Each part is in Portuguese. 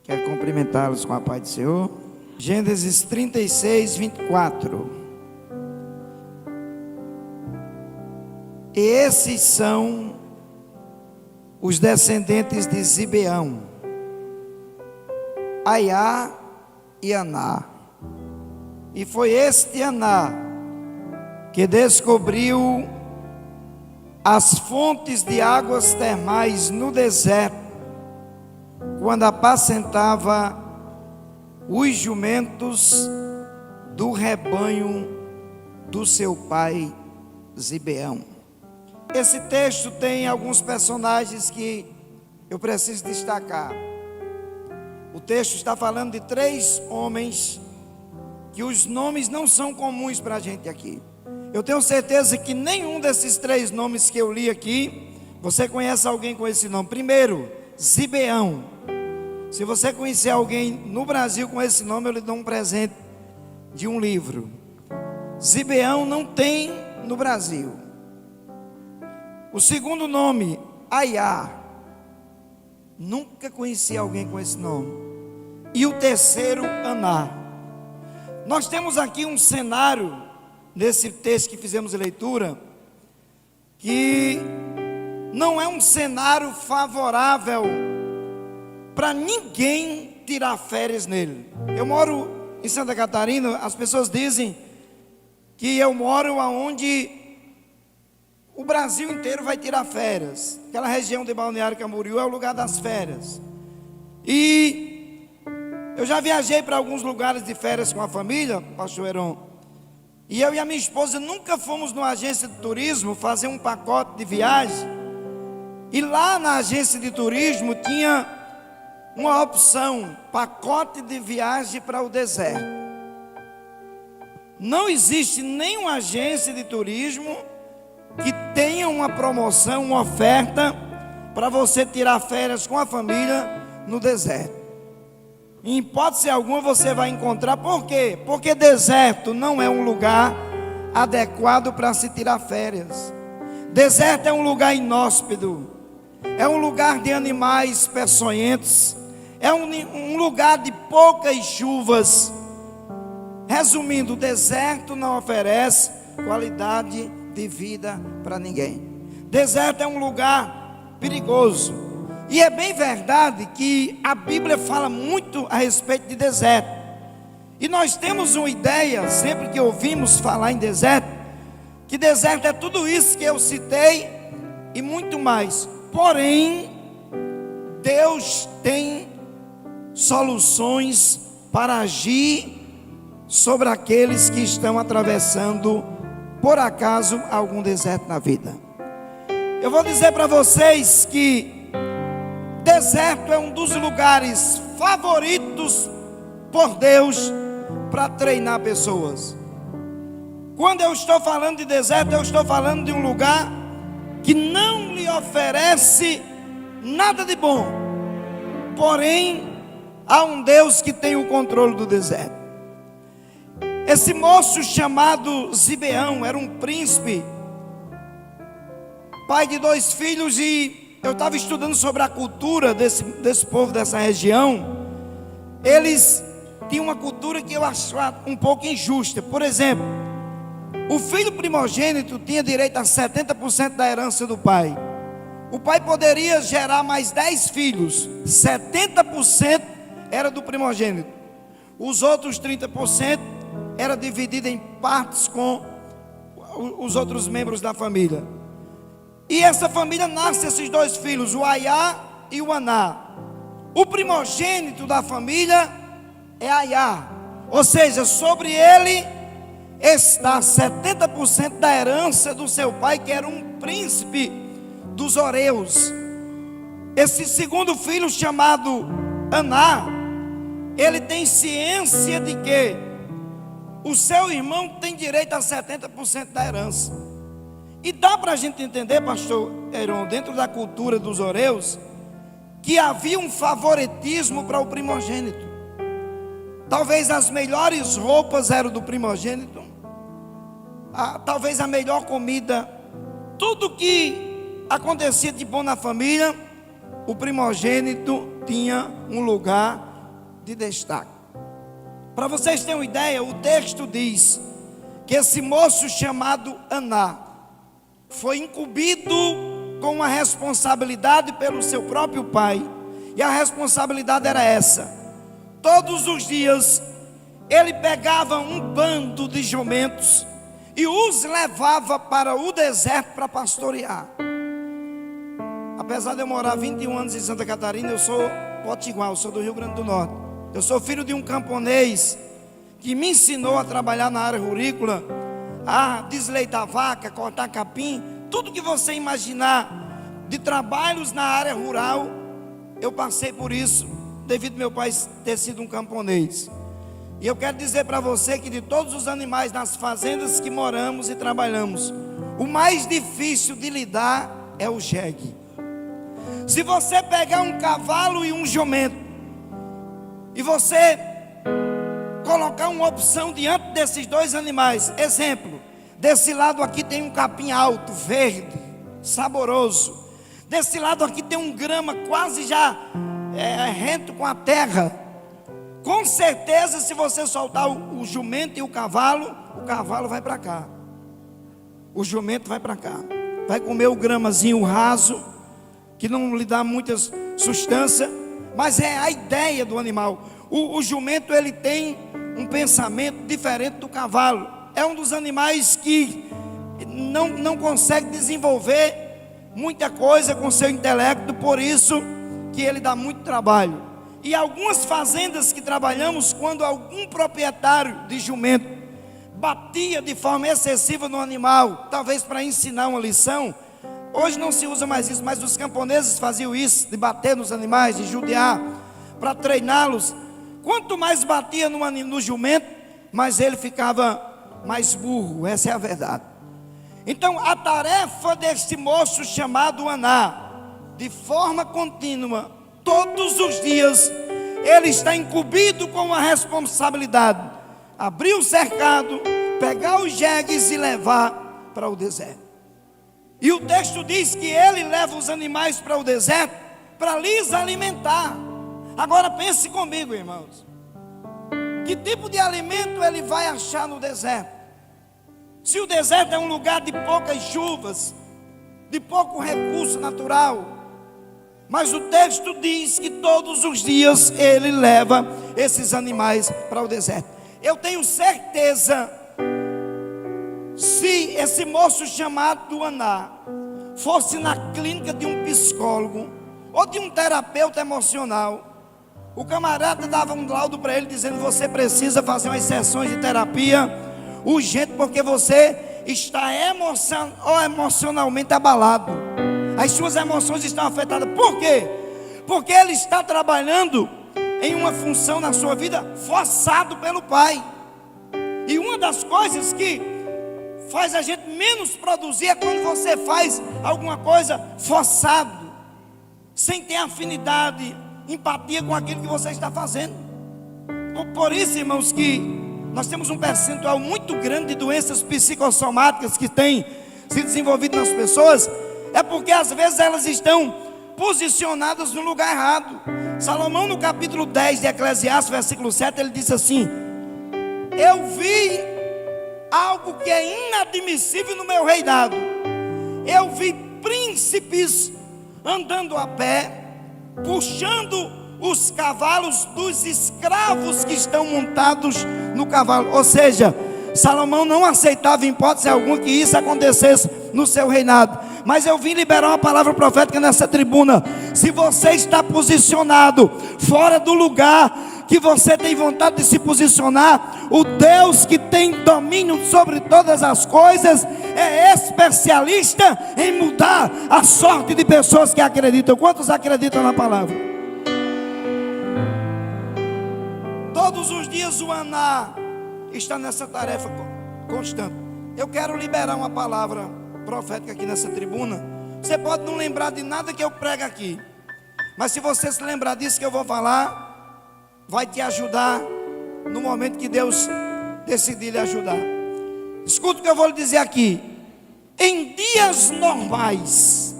Quero cumprimentá-los com a paz do Senhor. Gênesis 36, 24. E esses são os descendentes de Zibeão, Aiá e Aná. E foi este Aná que descobriu as fontes de águas termais no deserto, quando apacentava os jumentos do rebanho do seu pai Zibeão. Esse texto tem alguns personagens que eu preciso destacar. O texto está falando de 3 homens que os nomes não são comuns para a gente aqui. Eu tenho certeza que nenhum desses 3 nomes que eu li aqui, você conhece alguém com esse nome. Primeiro, Zibeão. Se você conhecer alguém no Brasil com esse nome, eu lhe dou um presente de um livro. Zibeão não tem no Brasil. O segundo nome, Aiá. Nunca conheci alguém com esse nome. E o terceiro, Aná. Nós temos aqui um cenário, nesse texto que fizemos a leitura, que não é um cenário favorável para ninguém tirar férias nele. Eu moro em Santa Catarina, as pessoas dizem que eu moro onde o Brasil inteiro vai tirar férias. Aquela região de Balneário Camboriú é o lugar das férias. E eu já viajei para alguns lugares de férias com a família, pastor Heron. E eu e a minha esposa nunca fomos numa agência de turismo fazer um pacote de viagem. E lá na agência de turismo tinha uma opção, pacote de viagem para o deserto. Não existe nenhuma agência de turismo que tenha uma promoção, uma oferta para você tirar férias com a família no deserto. Em hipótese alguma você vai encontrar. Por quê? Porque deserto não é um lugar adequado para se tirar férias. Deserto é um lugar inóspito, é um lugar de animais peçonhentos, é um lugar de poucas chuvas. Resumindo, o deserto não oferece qualidade de vida para ninguém. Deserto é um lugar perigoso. E é bem verdade que a Bíblia fala muito a respeito de deserto. E nós temos uma ideia, sempre que ouvimos falar em deserto, que deserto é tudo isso que eu citei e muito mais. Porém, Deus tem soluções para agir sobre aqueles que estão atravessando, por acaso, algum deserto na vida. Eu vou dizer para vocês que deserto é um dos lugares favoritos por Deus para treinar pessoas. Quando eu estou falando de deserto, eu estou falando de um lugar que não lhe oferece nada de bom. Porém, há um Deus que tem o controle do deserto. Esse moço chamado Zibeão era um príncipe, pai de 2 filhos, e eu estava estudando sobre a cultura desse povo, dessa região. Eles tinham uma cultura que eu acho um pouco injusta. Por exemplo, o filho primogênito tinha direito a 70% da herança do pai. O pai poderia gerar mais 10 filhos, 70% era do primogênito. Os outros 30% era dividido em partes com os outros membros da família. E essa família nasce esses 2 filhos, o Aiá e o Aná. O primogênito da família é Aiá, ou seja, sobre ele está 70% da herança do seu pai, que era um príncipe dos Horeus. Esse segundo filho, chamado Aná, ele tem ciência de que o seu irmão tem direito a 70% da herança. E dá para a gente entender, pastor Heron, dentro da cultura dos Horeus, que havia um favoritismo para o primogênito. Talvez as melhores roupas eram do primogênito, talvez a melhor comida, tudo que acontecia de bom na família, o primogênito tinha um lugar de destaque. Para vocês terem uma ideia, o texto diz que esse moço chamado Aná foi incumbido com uma responsabilidade pelo seu próprio pai. E a responsabilidade era essa: todos os dias ele pegava um bando de jumentos e os levava para o deserto para pastorear. Apesar de eu morar 21 anos em Santa Catarina, eu sou potiguar, eu sou do Rio Grande do Norte. Eu sou filho de um camponês que me ensinou a trabalhar na área rurícola, a desleitar vaca, cortar capim, tudo que você imaginar de trabalhos na área rural, eu passei por isso, devido ao meu pai ter sido um camponês. E eu quero dizer para você que de todos os animais nas fazendas que moramos e trabalhamos, o mais difícil de lidar é o jegue. Se você pegar um cavalo e um jumento, e você colocar uma opção diante desses dois animais, exemplo, desse lado aqui tem um capim alto, verde, saboroso. Desse lado aqui tem um grama quase já rento com a terra. Com certeza, se você soltar o jumento e o cavalo vai para cá. O jumento vai para cá. Vai comer o gramazinho raso, que não lhe dá muita substância, mas é a ideia do animal. O jumento, ele tem um pensamento diferente do cavalo. É um dos animais que não consegue desenvolver muita coisa com seu intelecto, por isso que ele dá muito trabalho. E algumas fazendas que trabalhamos, quando algum proprietário de jumento batia de forma excessiva no animal, talvez para ensinar uma lição, hoje não se usa mais isso, mas os camponeses faziam isso, de bater nos animais, de judiar, para treiná-los. Quanto mais batia no jumento, mais ele ficava mais burro, essa é a verdade. Então a tarefa deste moço chamado Aná, de forma contínua, todos os dias, ele está incumbido com a responsabilidade: abrir o cercado, pegar os jegues e levar para o deserto. E o texto diz que ele leva os animais para o deserto para lhes alimentar. Agora pense comigo, irmãos, que tipo de alimento ele vai achar no deserto? Se o deserto é um lugar de poucas chuvas, de pouco recurso natural, mas o texto diz que todos os dias ele leva esses animais para o deserto. Eu tenho certeza, se esse moço chamado Aná fosse na clínica de um psicólogo ou de um terapeuta emocional, o camarada dava um laudo para ele dizendo: você precisa fazer umas sessões de terapia urgente, porque você está emocionalmente abalado. As suas emoções estão afetadas. Por quê? Porque ele está trabalhando em uma função na sua vida forçado pelo pai. E uma das coisas que faz a gente menos produzir é quando você faz alguma coisa forçado, sem ter afinidade, empatia com aquilo que você está fazendo. Por isso, irmãos, que nós temos um percentual muito grande de doenças psicossomáticas que tem se desenvolvido nas pessoas. É porque às vezes elas estão posicionadas no lugar errado. Salomão, no capítulo 10 de Eclesiastes, versículo 7, ele diz assim: eu vi algo que é inadmissível no meu reinado. Eu vi príncipes andando a pé, puxando os cavalos dos escravos que estão montados no cavalo. Ou seja, Salomão não aceitava em hipótese alguma que isso acontecesse no seu reinado. Mas eu vim liberar uma palavra profética nessa tribuna. Se você está posicionado fora do lugar que você tem vontade de se posicionar, o Deus que tem domínio sobre todas as coisas é especialista em mudar a sorte de pessoas que acreditam. Quantos acreditam na palavra? Todos os dias o Aná está nessa tarefa constante. Eu quero liberar uma palavra profética aqui nessa tribuna. Você pode não lembrar de nada que eu prego aqui, mas se você se lembrar disso que eu vou falar, vai te ajudar no momento que Deus decidir lhe ajudar. Escuta o que eu vou lhe dizer aqui. Em dias normais,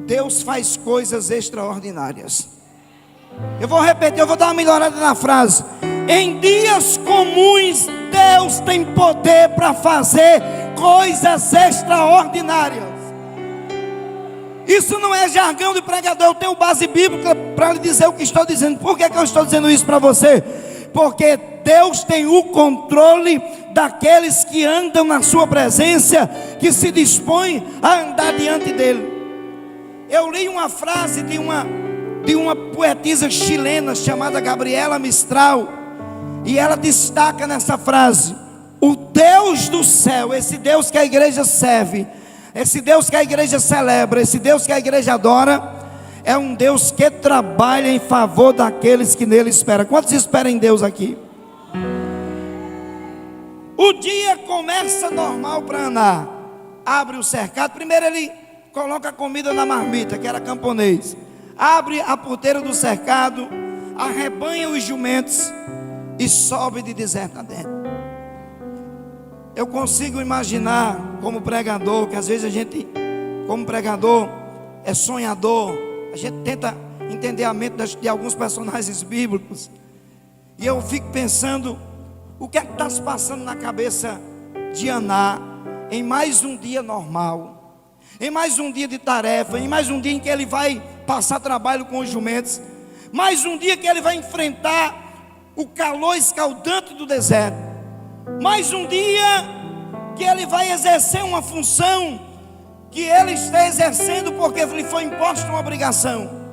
Deus faz coisas extraordinárias. Eu vou repetir, eu vou dar uma melhorada na frase. Em dias comuns, Deus tem poder para fazer coisas extraordinárias. Isso não é jargão de pregador. Eu tenho base bíblica para lhe dizer o que estou dizendo. Por que eu estou dizendo isso para você? Porque Deus tem o controle daqueles que andam na sua presença, que se dispõem a andar diante dele. Eu li uma frase de uma poetisa chilena chamada Gabriela Mistral, e ela destaca nessa frase: o Deus do céu, esse Deus que a igreja serve, esse Deus que a igreja celebra, esse Deus que a igreja adora, é um Deus que trabalha em favor daqueles que nele esperam. Quantos esperam em Deus aqui? O dia começa normal para Aná. Abre o cercado. Primeiro ele coloca a comida na marmita, que era camponês. Abre a porteira do cercado, arrebanha os jumentos e sobe de deserto adentro. Eu consigo imaginar como pregador, que às vezes a gente, como pregador, é sonhador. A gente tenta entender a mente de alguns personagens bíblicos. E eu fico pensando, o que é que está se passando na cabeça de Aná em mais um dia normal, em mais um dia de tarefa, em mais um dia em que ele vai passar trabalho com os jumentos, mais um dia que ele vai enfrentar o calor escaldante do deserto, mais um dia que ele vai exercer uma função que ele está exercendo porque lhe foi imposta uma obrigação.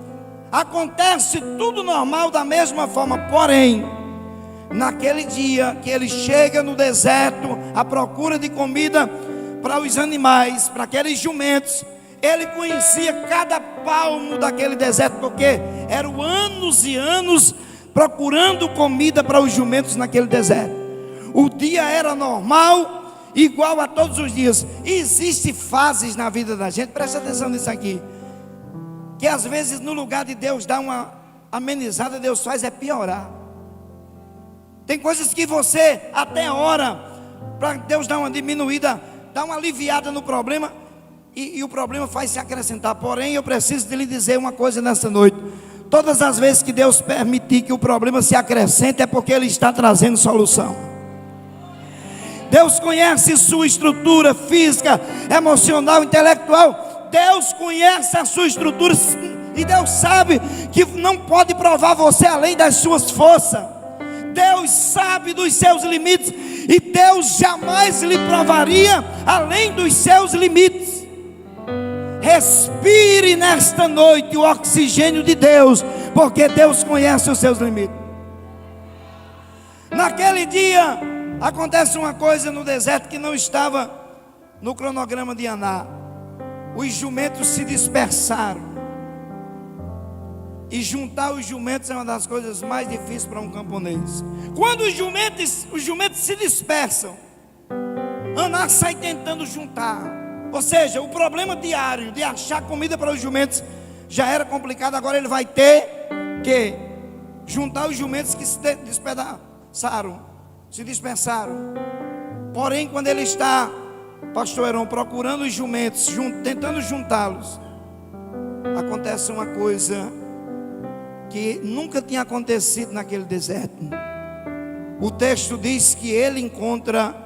Acontece tudo normal da mesma forma, porém, naquele dia que ele chega no deserto à procura de comida para os animais, para aqueles jumentos, ele conhecia cada palmo daquele deserto, porque eram anos e anos procurando comida para os jumentos naquele deserto. O dia era normal, igual a todos os dias. Existem fases na vida da gente, presta atenção nisso aqui, que às vezes no lugar de Deus dar uma amenizada, Deus faz é piorar. Tem coisas que você até ora para Deus dar uma diminuída, dar uma aliviada no problema, e o problema faz se acrescentar. Porém, eu preciso de lhe dizer uma coisa nessa noite: todas as vezes que Deus permitir que o problema se acrescente, é porque Ele está trazendo solução. Deus conhece sua estrutura física, emocional, intelectual. Deus conhece a sua estrutura, e Deus sabe que não pode provar você além das suas forças. Deus sabe dos seus limites, e Deus jamais lhe provaria além dos seus limites. Respire nesta noite o oxigênio de Deus, porque Deus conhece os seus limites. Naquele dia acontece uma coisa no deserto que não estava no cronograma de Aná. Os jumentos se dispersaram. E juntar os jumentos é uma das coisas mais difíceis para um camponês. Quando os jumentos se dispersam, Aná sai tentando juntar. Ou seja, o problema diário de achar comida para os jumentos já era complicado. Agora ele vai ter que juntar os jumentos que se dispersaram. Porém, quando ele está, pastor Heron, procurando os jumentos, tentando juntá-los, acontece uma coisa que nunca tinha acontecido naquele deserto. O texto diz que ele encontra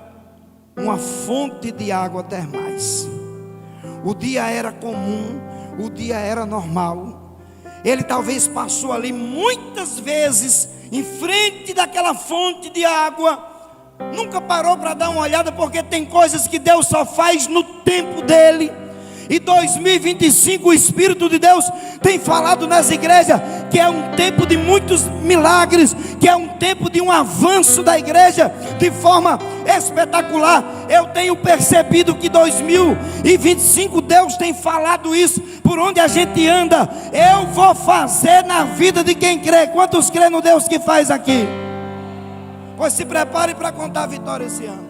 uma fonte de água termais. O dia era comum, o dia era normal. Ele talvez passou ali muitas vezes em frente daquela fonte de água, nunca parou para dar uma olhada, porque tem coisas que Deus só faz no tempo dele. E 2025 o Espírito de Deus tem falado nas igrejas que é um tempo de muitos milagres, que é um tempo de um avanço da igreja de forma espetacular. Eu tenho percebido que 2025 Deus tem falado isso por onde a gente anda. Eu vou fazer na vida de quem crê. Quantos crê no Deus que faz aqui? Pois se prepare para contar a vitória esse ano.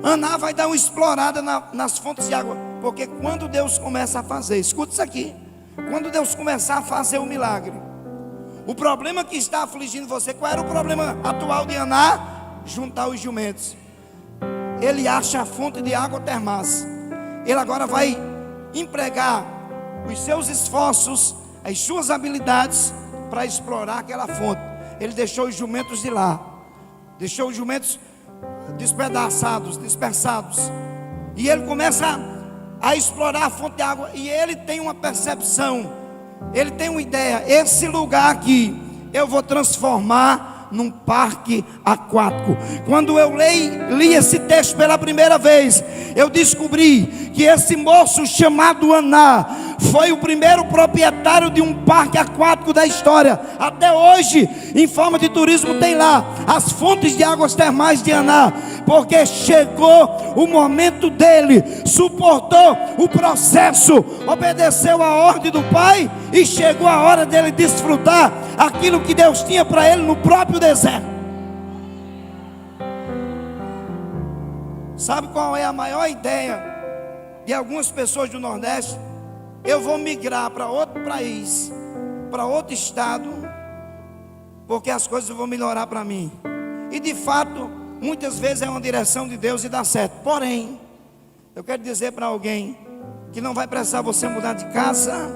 Aná vai dar uma explorada nas fontes de água, porque quando Deus começa a fazer, escuta isso aqui, quando Deus começar a fazer o milagre, o problema que está afligindo você, qual era o problema atual de Aná? Juntar os jumentos. Ele acha a fonte de água termais. Ele agora vai empregar os seus esforços, as suas habilidades para explorar aquela fonte. Ele deixou os jumentos de lá, deixou os jumentos despedaçados, dispersados, e ele começa a explorar a fonte de água, e ele tem uma percepção, ele tem uma ideia: esse lugar aqui eu vou transformar num parque aquático. Quando eu li esse texto pela primeira vez, eu descobri que esse moço chamado Aná foi o primeiro proprietário de um parque aquático da história. Até hoje, em forma de turismo, tem lá as fontes de águas termais de Aná, porque chegou o momento dele, suportou o processo, obedeceu a ordem do Pai, e chegou a hora dele desfrutar aquilo que Deus tinha para ele no próprio deserto. Sabe qual é a maior ideia de algumas pessoas do Nordeste? Eu vou migrar para outro país, para outro estado, porque as coisas vão melhorar para mim. E de fato, muitas vezes é uma direção de Deus e dá certo. Porém, eu quero dizer para alguém que não vai precisar você mudar de casa,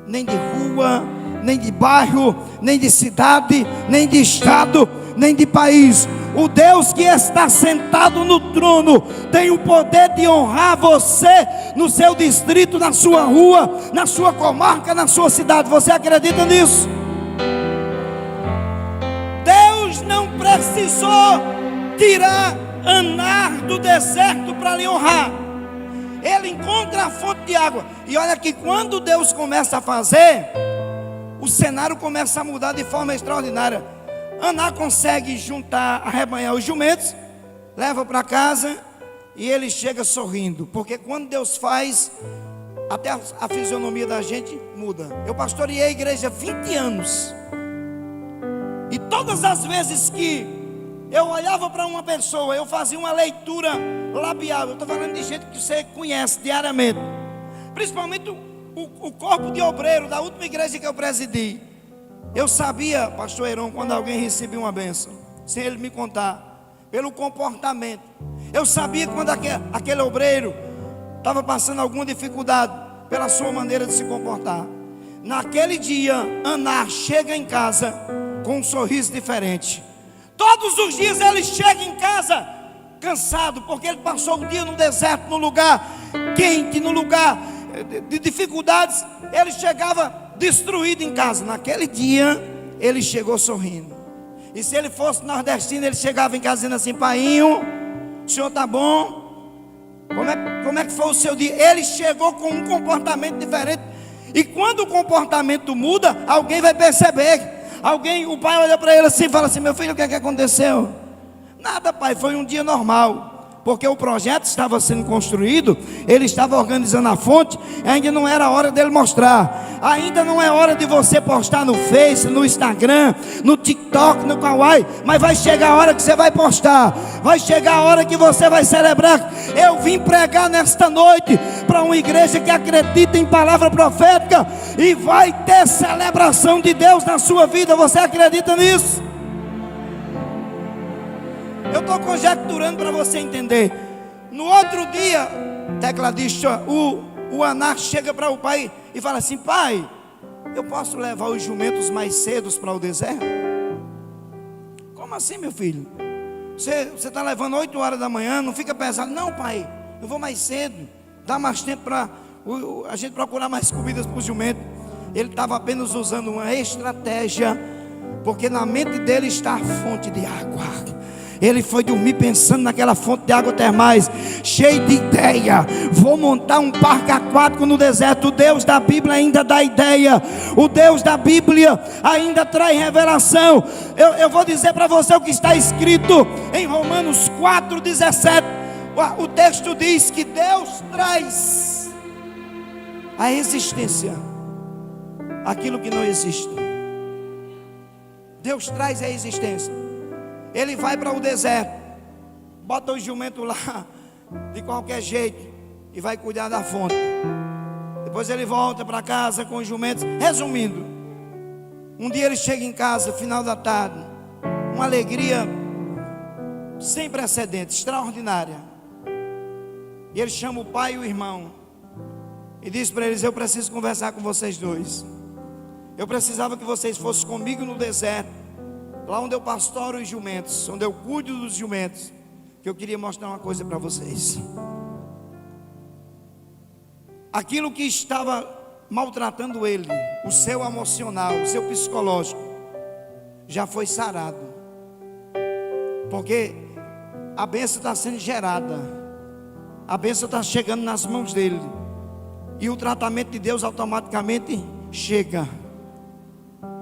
nem de rua, nem de bairro, nem de cidade, nem de estado, nem de país. O Deus que está sentado no trono tem o poder de honrar você no seu distrito, na sua rua, na sua comarca, na sua cidade. Você acredita nisso? Deus não precisou tirar Aná do deserto para lhe honrar. Ele encontra a fonte de água. E olha que quando Deus começa a fazer, o cenário começa a mudar de forma extraordinária. Aná consegue juntar, arrebanhar os jumentos, leva para casa, e ele chega sorrindo. Porque quando Deus faz, até a fisionomia da gente muda. Eu pastoreei a igreja 20 anos. E todas as vezes que eu olhava para uma pessoa, eu fazia uma leitura labial. Eu estou falando de gente que você conhece diariamente, principalmente o corpo de obreiro da última igreja que eu presidi. Eu sabia, pastor Heron, quando alguém recebia uma bênção, sem ele me contar, pelo comportamento. Eu sabia quando aquele obreiro estava passando alguma dificuldade, pela sua maneira de se comportar. Naquele dia, Aná chega em casa com um sorriso diferente. Todos os dias ele chega em casa cansado, porque ele passou o dia no deserto, no lugar quente, no lugar de dificuldades. Ele chegava destruído em casa. Naquele dia ele chegou sorrindo. E se ele fosse nordestino, ele chegava em casa dizendo assim: painho, o senhor está bom? Como é que foi o seu dia? Ele chegou com um comportamento diferente. E quando o comportamento muda, alguém vai perceber. O pai olha para ele assim e fala assim: meu filho, o que é que aconteceu? Nada, pai, foi um dia normal. Porque o projeto estava sendo construído, ele estava organizando a fonte, ainda não era hora dele mostrar. Ainda não é hora de você postar no Face, no Instagram, no TikTok, no Kawaii. Mas vai chegar a hora que você vai postar. Vai chegar a hora que você vai celebrar. Eu vim pregar nesta noite para uma igreja que acredita em palavra profética, e vai ter celebração de Deus na sua vida. Você acredita nisso? Eu estou conjecturando para você entender. No outro dia, tecladista, o Aná chega para o pai e fala assim: pai, eu posso levar os jumentos mais cedo para o deserto? Como assim, meu filho? Você está levando 8 horas da manhã, não fica pesado? Não, pai, eu vou mais cedo. Dá mais tempo para a gente procurar mais comidas para os jumentos. Ele estava apenas usando uma estratégia, porque na mente dele está a fonte de água. Ele foi dormir pensando naquela fonte de água termais, cheio de ideia. Vou montar um parque aquático no deserto. O Deus da Bíblia ainda dá ideia. O Deus da Bíblia ainda traz revelação. Eu vou dizer para você o que está escrito em Romanos 4,17. O texto diz que Deus traz a existência aquilo que não existe. Deus traz a existência. Ele vai para o deserto, bota o jumento lá de qualquer jeito e vai cuidar da fonte. Depois ele volta para casa com os jumentos. Resumindo, um dia ele chega em casa, final da tarde, uma alegria sem precedentes, extraordinária. E ele chama o pai e o irmão e diz para eles: eu preciso conversar com vocês dois. Eu precisava que vocês fossem comigo no deserto, lá onde eu pastoro os jumentos, onde eu cuido dos jumentos, que eu queria mostrar uma coisa para vocês. Aquilo que estava maltratando ele, o seu emocional, o seu psicológico, já foi sarado, porque a bênção está sendo gerada, a bênção está chegando nas mãos dele, e o tratamento de Deus automaticamente chega.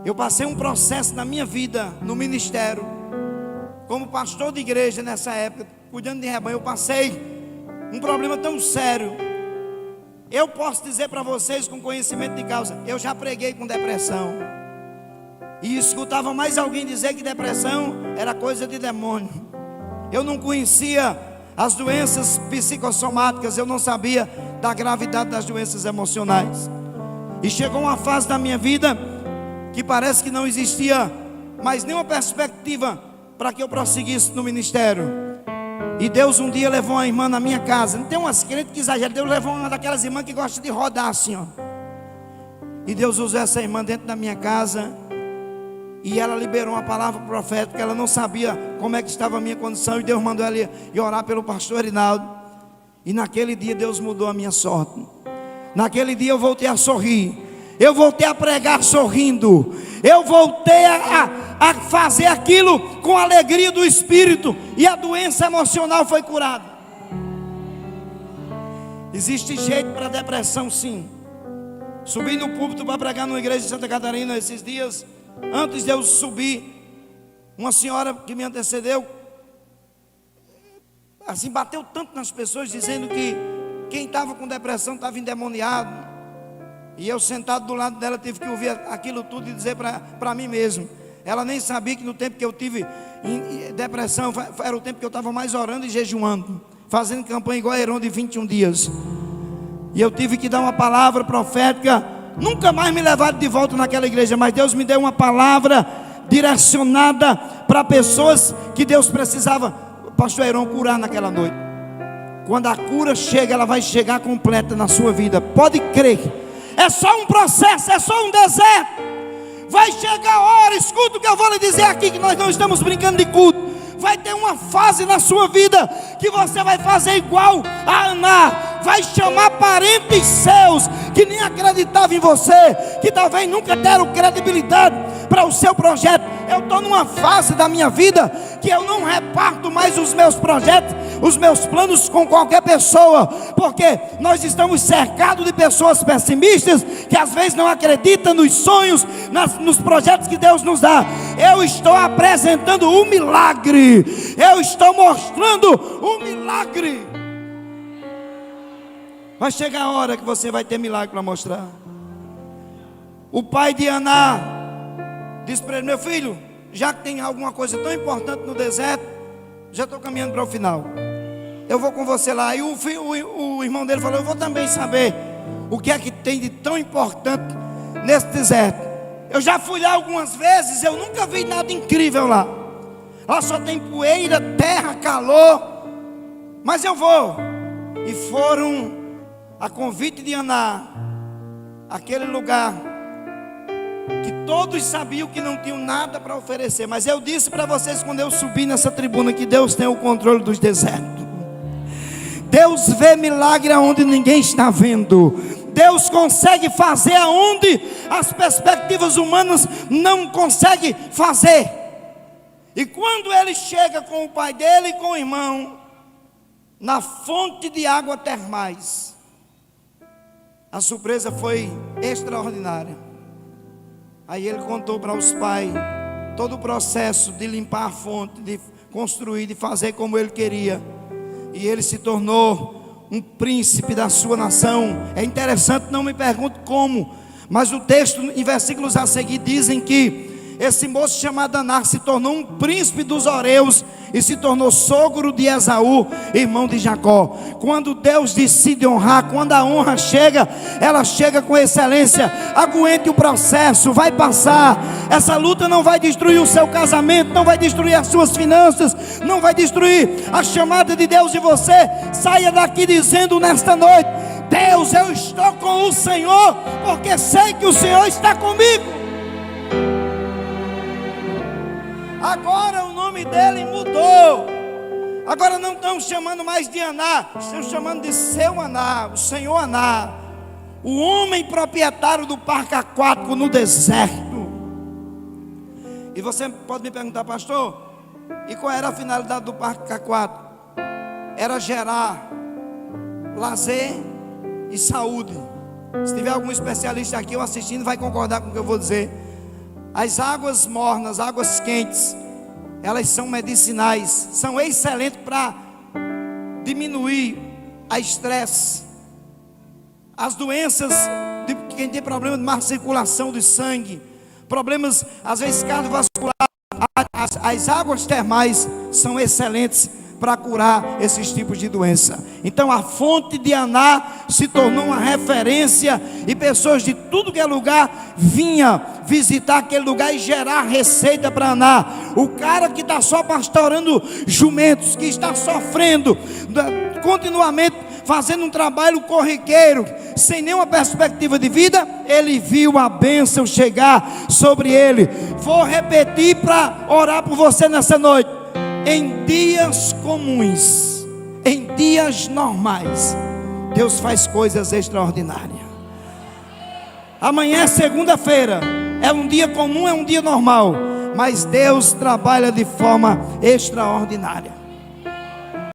Eu passei um processo na minha vida, no ministério, como pastor de igreja nessa época, cuidando de rebanho. Eu passei um problema tão sério. Eu posso dizer para vocês com conhecimento de causa, eu já preguei com depressão, e escutava mais alguém dizer que depressão era coisa de demônio. Eu não conhecia as doenças psicossomáticas, eu não sabia da gravidade das doenças emocionais. E chegou uma fase da minha vida que parece que não existia mais nenhuma perspectiva para que eu prosseguisse no ministério. E Deus um dia levou uma irmã na minha casa. Não tem umas crentes que exageram. Deus levou uma daquelas irmãs que gosta de rodar assim, ó. E Deus usou essa irmã dentro da minha casa, e ela liberou uma palavra profética, porque ela não sabia como é que estava a minha condição, e Deus mandou ela ir orar pelo pastor Rinaldo. E naquele dia Deus mudou a minha sorte. Naquele dia eu voltei a sorrir, eu voltei a pregar sorrindo, eu voltei a fazer aquilo com alegria do Espírito, e a doença emocional foi curada. Existe jeito para depressão, sim. Subi no púlpito para pregar numa igreja de Santa Catarina esses dias. Antes de eu subir, uma senhora que me antecedeu, assim, bateu tanto nas pessoas, dizendo que quem estava com depressão estava endemoniado. E eu, sentado do lado dela, tive que ouvir aquilo tudo e dizer para mim mesmo. Ela nem sabia que no tempo que eu tive depressão, era o tempo que eu estava mais orando e jejuando, fazendo campanha igual a Heron de 21 dias. E eu tive que dar uma palavra profética. Nunca mais me levaram de volta naquela igreja, mas Deus me deu uma palavra direcionada para pessoas que Deus precisava, pastor Heron, curar naquela noite. Quando a cura chega, ela vai chegar completa na sua vida, pode crer. É só um processo, é só um deserto. Vai chegar a hora, escuta o que eu vou lhe dizer aqui, que nós não estamos brincando de culto. Vai ter uma fase na sua vida que você vai fazer igual a Ana. Vai chamar parentes seus que nem acreditavam em você, que talvez nunca deram credibilidade para o seu projeto. Eu estou numa fase da minha vida que eu não reparto mais os meus projetos, os meus planos com qualquer pessoa, porque nós estamos cercados de pessoas pessimistas que às vezes não acreditam nos sonhos, nos projetos que Deus nos dá. Eu estou apresentando um milagre, eu estou mostrando um milagre. Vai chegar a hora que você vai ter milagre para mostrar. O pai de Aná disse para ele: meu filho, já que tem alguma coisa tão importante no deserto, já estou caminhando para o final, eu vou com você lá. E o irmão dele falou: eu vou também saber o que é que tem de tão importante nesse deserto. Eu já fui lá algumas vezes, eu nunca vi nada incrível lá. Lá só tem poeira, terra, calor, mas eu vou. E foram a convite de Aná, aquele lugar que todos sabiam que não tinham nada para oferecer. Mas eu disse para vocês quando eu subi nessa tribuna que Deus tem o controle dos desertos. Deus vê milagre aonde ninguém está vendo. Deus consegue fazer aonde as perspectivas humanas não conseguem fazer. E quando ele chega com o pai dele e com o irmão na fonte de água termais, a surpresa foi extraordinária. Aí ele contou para os pais todo o processo de limpar a fonte, de construir, de fazer como ele queria. E ele se tornou um príncipe da sua nação. É interessante, não me pergunte como, mas o texto, em versículos a seguir, dizem que esse moço chamado Aná se tornou um príncipe dos Horeus e se tornou sogro de Esaú, irmão de Jacó. Quando Deus decide honrar, quando a honra chega, ela chega com excelência. Aguente o processo, vai passar. Essa luta não vai destruir o seu casamento, não vai destruir as suas finanças, não vai destruir a chamada de Deus em você. Saia daqui dizendo nesta noite: Deus, eu estou com o Senhor, porque sei que o Senhor está comigo. Agora o nome dele mudou. Agora não estão chamando mais de Aná, estão chamando de seu Aná, o Senhor Aná, o homem proprietário do parque aquático no deserto. E você pode me perguntar, pastor, e qual era a finalidade do parque aquático? Era gerar lazer e saúde. Se tiver algum especialista aqui ou assistindo, vai concordar com o que eu vou dizer. As águas mornas, águas quentes, elas são medicinais, são excelentes para diminuir a estresse, as doenças de quem tem problema de má circulação de sangue, problemas às vezes cardiovasculares. As águas termais são excelentes para curar esses tipos de doença. Então a fonte de Aná se tornou uma referência, e pessoas de tudo que é lugar vinham visitar aquele lugar e gerar receita para Aná. O cara que está só pastorando jumentos, que está sofrendo continuamente, fazendo um trabalho corriqueiro, sem nenhuma perspectiva de vida, ele viu a bênção chegar sobre ele. Vou repetir para orar por você nessa noite. Em dias comuns, em dias normais, Deus faz coisas extraordinárias. Amanhã é segunda-feira, é um dia comum, é um dia normal, mas Deus trabalha de forma extraordinária.